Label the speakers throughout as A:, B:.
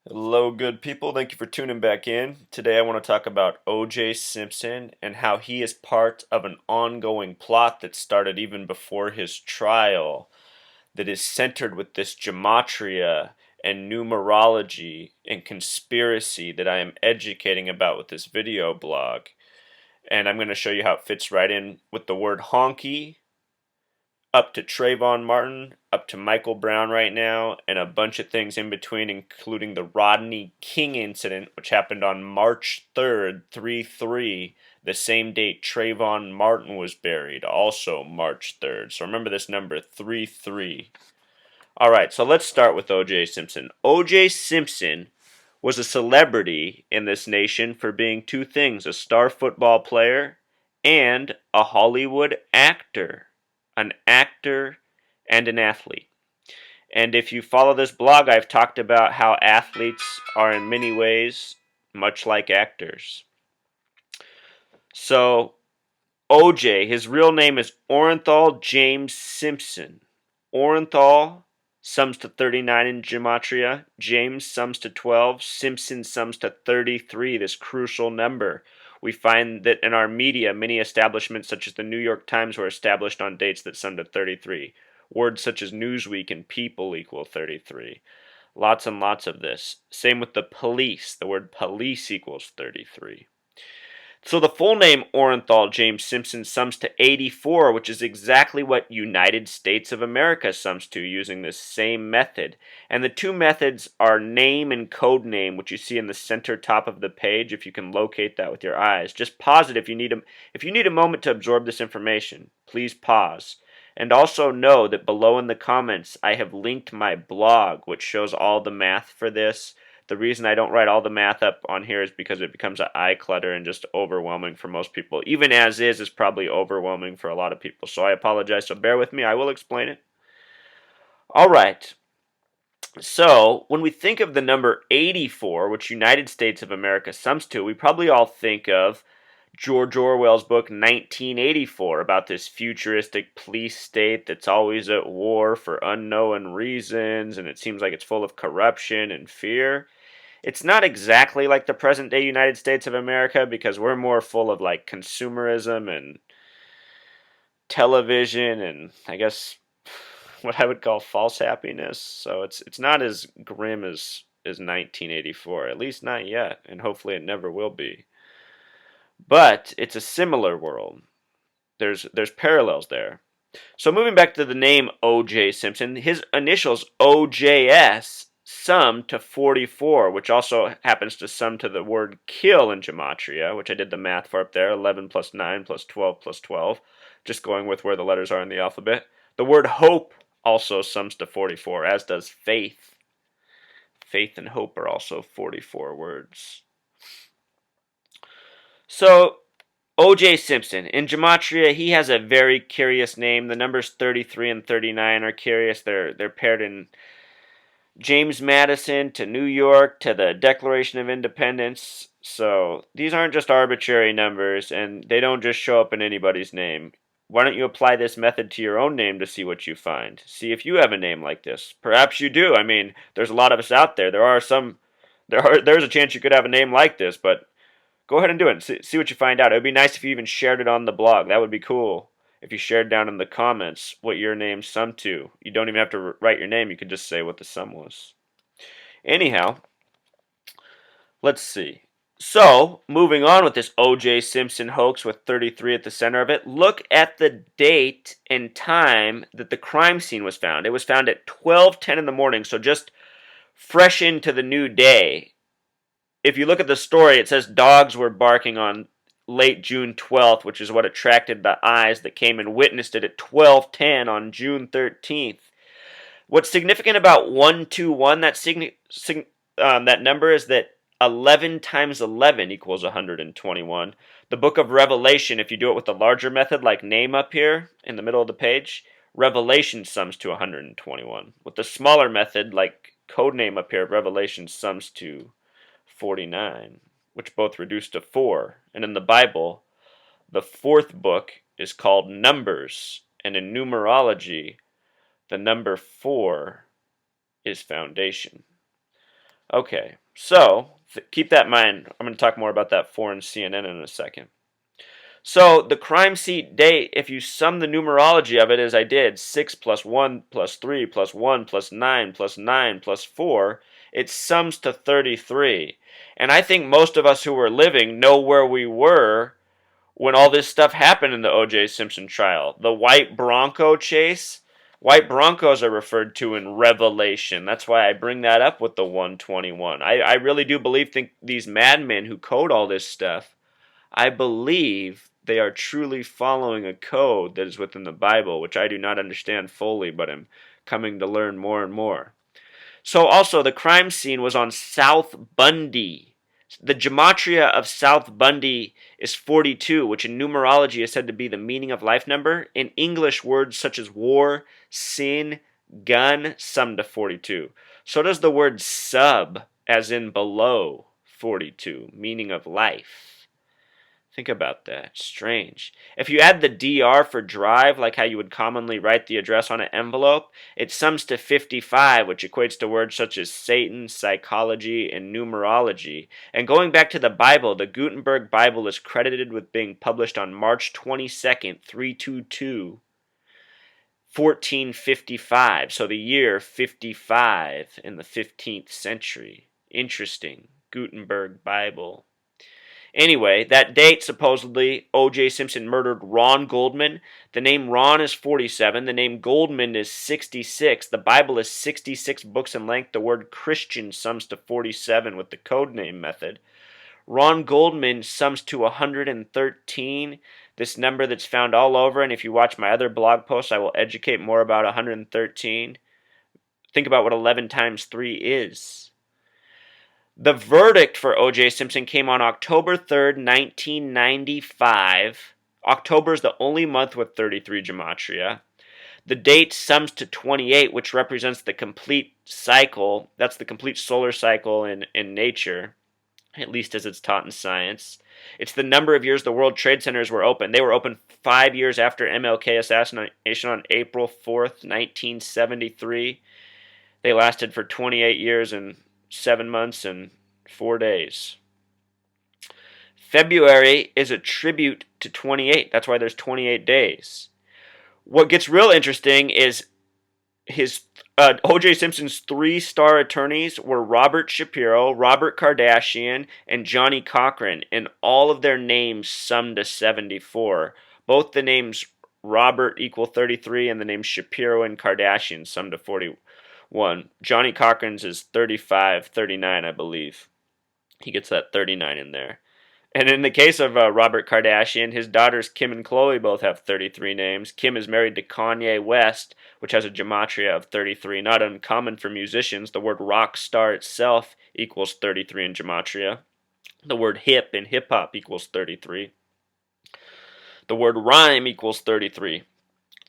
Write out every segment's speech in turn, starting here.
A: Hello, good people. Thank you for tuning back in. Today I want to talk about OJ Simpson and how he is part of an ongoing plot that started even before his trial that is centered with this gematria and numerology and conspiracy that I am educating about with this video blog. And I'm going to show you how it fits right in with the word honky up to Trayvon Martin, up to Michael Brown right now, and a bunch of things in between, including the Rodney King incident, which happened on March 3rd, 3/3, the same date Trayvon Martin was buried, also March 3rd. So remember this number, 3/3. All right, so let's start with OJ Simpson. OJ Simpson was a celebrity in this nation for being two things: a star football player and a Hollywood actor. An actor and an athlete. And if you follow this blog, I've talked about how athletes are in many ways much like actors. So, OJ, his real name is Orenthal James Simpson. Orenthal sums to 39 in gematria, James sums to 12, Simpson sums to 33, this crucial number. We find that in our media, many establishments such as the New York Times were established on dates that sum to 33. Words such as Newsweek and People equal 33. Lots and lots of this. Same with the police. The word police equals 33. So the full name Orenthal James Simpson sums to 84, which is exactly what United States of America sums to using this same method. And the two methods are name and code name, which you see in the center top of the page if you can locate that with your eyes. Just pause it if you need a moment to absorb this information. Please pause. And also know that below in the comments I have linked my blog, which shows all the math for this. The reason I don't write all the math up on here is because it becomes an eye clutter and just overwhelming for most people. Even as is probably overwhelming for a lot of people. So I apologize. So bear with me. I will explain it. All right. So when we think of the number 84, which United States of America sums to, we probably all think of George Orwell's book 1984 about this futuristic police state that's always at war for unknown reasons, and it seems like it's full of corruption and fear. It's not exactly like the present day United States of America because we're more full of like consumerism and television and I guess what I would call false happiness. So it's not as grim as 1984, at least not yet, and hopefully it never will be. But it's a similar world. There's parallels there. So moving back to the name O.J. Simpson, his initials OJS sum to 44, which also happens to sum to the word kill in gematria, which I did the math for up there, 11 plus 9 plus 12 plus 12, just going with where the letters are in the alphabet. The word hope also sums to 44, as does faith. Faith and hope are also 44 words. So OJ Simpson. In gematria, he has a very curious name. The numbers 33 and 39 are curious. They're paired in James Madison to New York to the Declaration of Independence. So these aren't just arbitrary numbers, and they don't just show up in anybody's name. Why don't you apply this method to your own name to see what you find? See if you have a name like this. Perhaps you do. I mean, there's a lot of us out there. There's a chance you could have a name like this, but go ahead and do it. See what you find out. It would be nice if you even shared it on the blog. That would be cool. If you shared down in the comments what your name summed to. You don't even have to write your name. You could just say what the sum was. Anyhow, let's see. So, moving on with this O.J. Simpson hoax with 33 at the center of it, look at the date and time that the crime scene was found. It was found at 12:10 in the morning, so just fresh into the new day. If you look at the story, it says dogs were barking on late June 12th, which is what attracted the eyes that came and witnessed it at 12:10 on June 13th. What's significant about 121, that number, is that 11 times 11 equals 121. The book of Revelation, if you do it with the larger method, like name up here in the middle of the page, Revelation sums to 121. With the smaller method, like code name up here, Revelation sums to 49, which both reduce to 4. And in the Bible, the fourth book is called Numbers, and in numerology, the number 4 is foundation. Okay, so keep that in mind. I'm going to talk more about that foreign CNN in a second. So the crime scene date, if you sum the numerology of it as I did, 6 plus 1 plus 3 plus 1 plus 9 plus 9 plus 4, it sums to 33. And I think most of us who were living know where we were when all this stuff happened in the OJ Simpson trial. The white Bronco chase, white Broncos are referred to in Revelation. That's why I bring that up with the 121. I really do think these madmen who code all this stuff, I believe they are truly following a code that is within the Bible, which I do not understand fully, but I'm coming to learn more and more. So also, the crime scene was on South Bundy. The gematria of South Bundy is 42, which in numerology is said to be the meaning of life number. In English, words such as war, sin, gun sum to 42. So does the word sub, as in below, 42, meaning of life. Think about that. Strange. If you add the DR for drive, like how you would commonly write the address on an envelope, it sums to 55, which equates to words such as Satan, psychology, and numerology. And going back to the Bible, the Gutenberg Bible is credited with being published on March 22nd, 322, 1455. So the year 55 in the 15th century. Interesting. Gutenberg Bible. Anyway, that date, supposedly, O.J. Simpson murdered Ron Goldman. The name Ron is 47. The name Goldman is 66. The Bible is 66 books in length. The word Christian sums to 47 with the codename method. Ron Goldman sums to 113, this number that's found all over. And if you watch my other blog posts, I will educate more about 113. Think about what 11 times 3 is. The verdict for O.J. Simpson came on October 3rd, 1995. October is the only month with 33 gematria. The date sums to 28, which represents the complete cycle. That's the complete solar cycle in nature, at least as it's taught in science. It's the number of years the World Trade Centers were open. They were open 5 years after MLK assassination on April 4th, 1973. They lasted for 28 years and 7 months and 4 days. February is a tribute to 28. That's why there's 28 days. What gets real interesting is his O.J. Simpson's 3-star attorneys were Robert Shapiro, Robert Kardashian, and Johnny Cochran, and all of their names sum to 74. Both the names Robert equal 33 and the names Shapiro and Kardashian sum to 41. Johnny Cochran's is 35, 39, I believe. He gets that 39 in there. And in the case of Robert Kardashian, his daughters Kim and Khloe both have 33 names. Kim is married to Kanye West, which has a gematria of 33. Not uncommon for musicians. The word rock star itself equals 33 in gematria. The word hip in hip-hop equals 33. The word rhyme equals 33.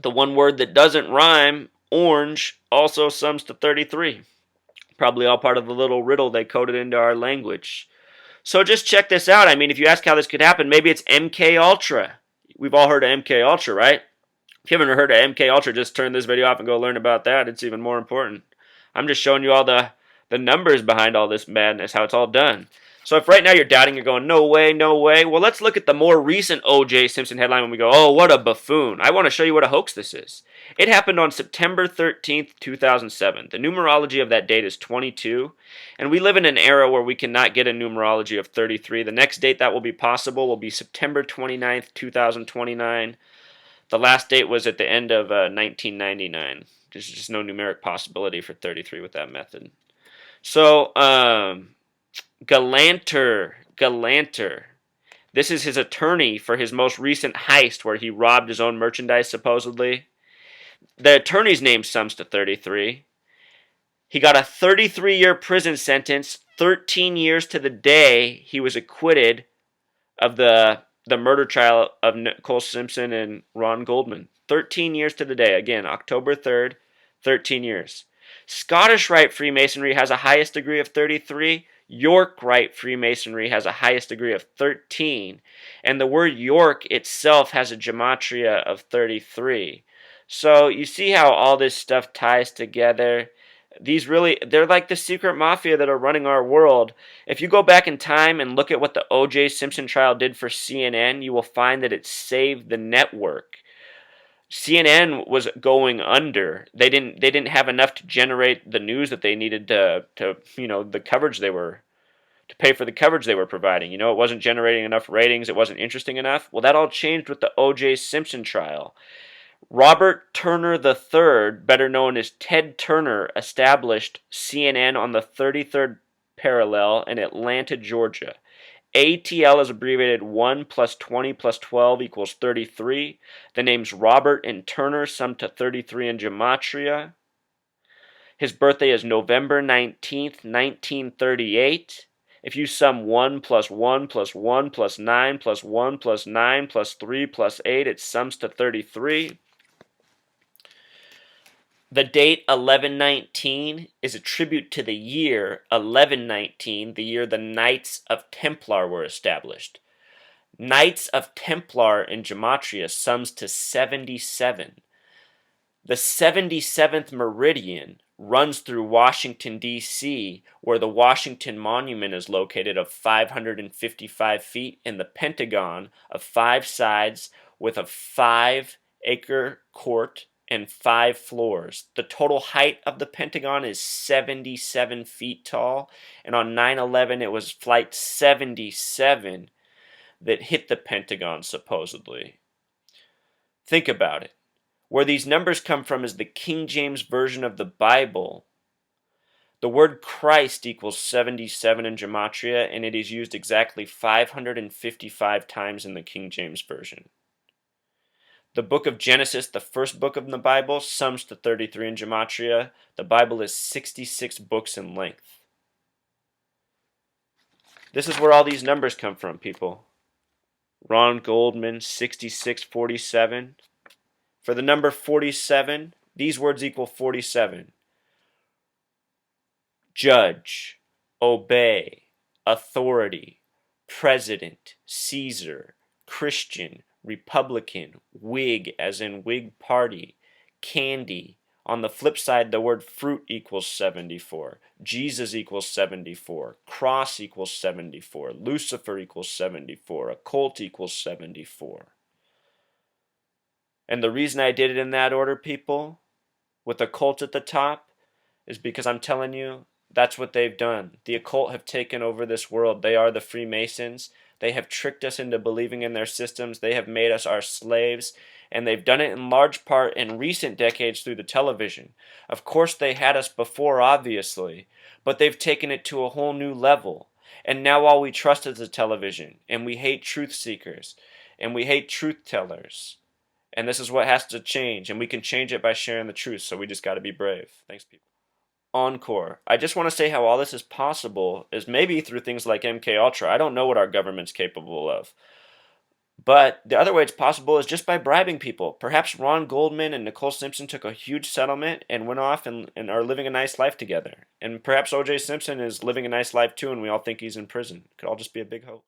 A: The one word that doesn't rhyme, orange, also sums to 33. Probably all part of the little riddle they coded into our language. So just check this out. I mean, if you ask how this could happen, maybe it's MK Ultra. We've all heard of MK Ultra, right? If you haven't heard of MK Ultra, just turn this video off and go learn about that. It's even more important. I'm just showing you all the numbers behind all this madness, how it's all done. So if right now you're doubting, you're going, no way, no way. Well, let's look at the more recent O.J. Simpson headline when we go, oh, what a buffoon. I want to show you what a hoax this is. It happened on September 13th, 2007. The numerology of that date is 22. And we live in an era where we cannot get a numerology of 33. The next date that will be possible will be September 29th, 2029. The last date was at the end of 1999. There's just no numeric possibility for 33 with that method. So, Galanter. This is his attorney for his most recent heist where he robbed his own merchandise, supposedly. The attorney's name sums to 33. He got a 33-year prison sentence, 13 years to the day he was acquitted of the murder trial of Nicole Simpson and Ron Goldman. 13 years to the day. Again, October 3rd, 13 years. Scottish Rite Freemasonry has a highest degree of 33. York Rite Freemasonry has a highest degree of 13. And the word York itself has a gematria of 33. So you see how all this stuff ties together. They're like the secret mafia that are running our world. If you go back in time and look at what the OJ Simpson trial did for CNN, you will find that it saved the network. CNN was going under. They didn't have enough to generate the news that they needed to the coverage they were to pay for the coverage they were providing. It wasn't generating enough ratings, it wasn't interesting enough. Well, that all changed with the OJ Simpson trial. Robert Turner III, better known as Ted Turner, established CNN on the 33rd parallel in Atlanta, Georgia. ATL is abbreviated 1 plus 20 plus 12 equals 33. The names Robert and Turner sum to 33 in gematria. His birthday is November 19th, 1938. If you sum 1 plus 1 plus 1 plus 9 plus 1 plus 9 plus 3 plus 8, it sums to 33. The date 1119 is a tribute to the year 1119, the year the Knights of Templar were established. Knights of Templar in gematria sums to 77. The 77th meridian runs through Washington, D.C., where the Washington Monument is located of 555 feet in the Pentagon of 5 sides with a 5-acre court and 5 floors. The total height of the Pentagon is 77 feet tall, and on 9/11 it was Flight 77 that hit the Pentagon, supposedly. Think about it. Where these numbers come from is the King James Version of the Bible. The word Christ equals 77 in gematria, and it is used exactly 555 times in the King James Version. The book of Genesis, the first book of the Bible, sums to 33 in gematria. The Bible is 66 books in length. This is where all these numbers come from, people. Ron Goldman, 6647. For the number 47, these words equal 47. Judge, obey, authority, president, Caesar, Christian, Republican, Whig as in Whig Party, candy. On the flip side, the word fruit equals 74. Jesus equals 74. Cross equals 74. Lucifer equals 74. Occult equals 74. And the reason I did it in that order, people, with occult at the top, is because I'm telling you, that's what they've done. The occult have taken over this world. They are the Freemasons. They have tricked us into believing in their systems. They have made us our slaves. And they've done it in large part in recent decades through the television. Of course, they had us before, obviously. But they've taken it to a whole new level. And now all we trust is the television. And we hate truth seekers. And we hate truth tellers. And this is what has to change. And we can change it by sharing the truth. So we just got to be brave. Thanks, people. Encore. I just want to say how all this is possible is maybe through things like MK Ultra. I don't know what our government's capable of. But the other way it's possible is just by bribing people. Perhaps Ron Goldman and Nicole Simpson took a huge settlement and went off and are living a nice life together. And perhaps OJ Simpson is living a nice life too and we all think he's in prison. It could all just be a big hoax.